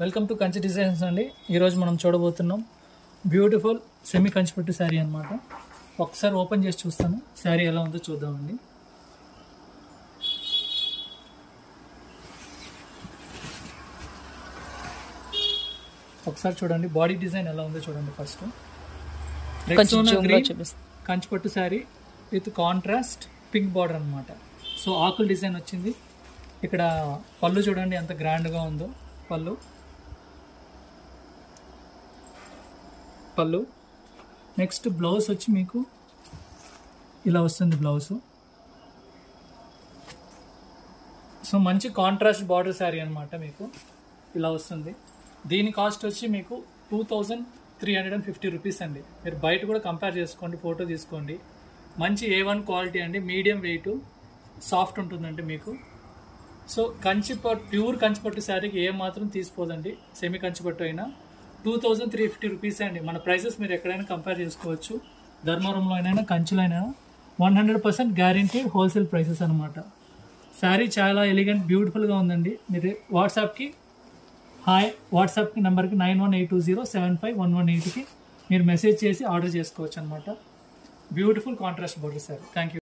Welcome to Kanchi designs అండి. ఈరోజు మనం చూడబోతున్నాం బ్యూటిఫుల్ సెమీ కంచిపట్టు శారీ అనమాట. ఒకసారి ఓపెన్ చేసి చూస్తాను శారీ ఎలా ఉందో చూద్దామండి. ఒకసారి చూడండి బాడీ డిజైన్ ఎలా ఉందో చూడండి. First Kanchipattu sari with contrast pink border అనమాట. సో ఆకుల డిజైన్ వచ్చింది. ఇక్కడ పళ్ళు చూడండి ఎంత గ్రాండ్గా ఉందో. పళ్ళు నెక్స్ట్ బ్లౌజ్ వచ్చి మీకు ఇలా వస్తుంది బ్లౌజ్. సో మంచి కాంట్రాస్ట్ బార్డర్ శారీ అనమాట. మీకు ఇలా వస్తుంది. దీని కాస్ట్ వచ్చి మీకు 2350 రూపీస్ అండి. మీరు బయట కూడా కంపేర్ చేసుకోండి, ఫోటో తీసుకోండి. మంచి A1 క్వాలిటీ అండి, మీడియం వెయిట్, సాఫ్ట్ ఉంటుందండి మీకు. సో ప్యూర్ కంచిపట్టు శారీకి ఏమాత్రం తీసిపోదండి. సెమీ కంచిపట్టు అయినా 2350 రూపీస్ అండి. మన ప్రైసెస్ మీరు ఎక్కడైనా కంపేర్ చేసుకోవచ్చు. ధర్మవరంలో అయినా కంచిలో అయినా 100% గ్యారంటీ హోల్సేల్ ప్రైసెస్ అనమాట. శారీ చాలా ఎలిగెంట్ బ్యూటిఫుల్గా ఉందండి. మీరు వాట్సాప్కి నెంబర్కి 9182075118కి మీరు మెసేజ్ చేసి ఆర్డర్ చేసుకోవచ్చు అనమాట. Beautiful contrast border sari. Thank you.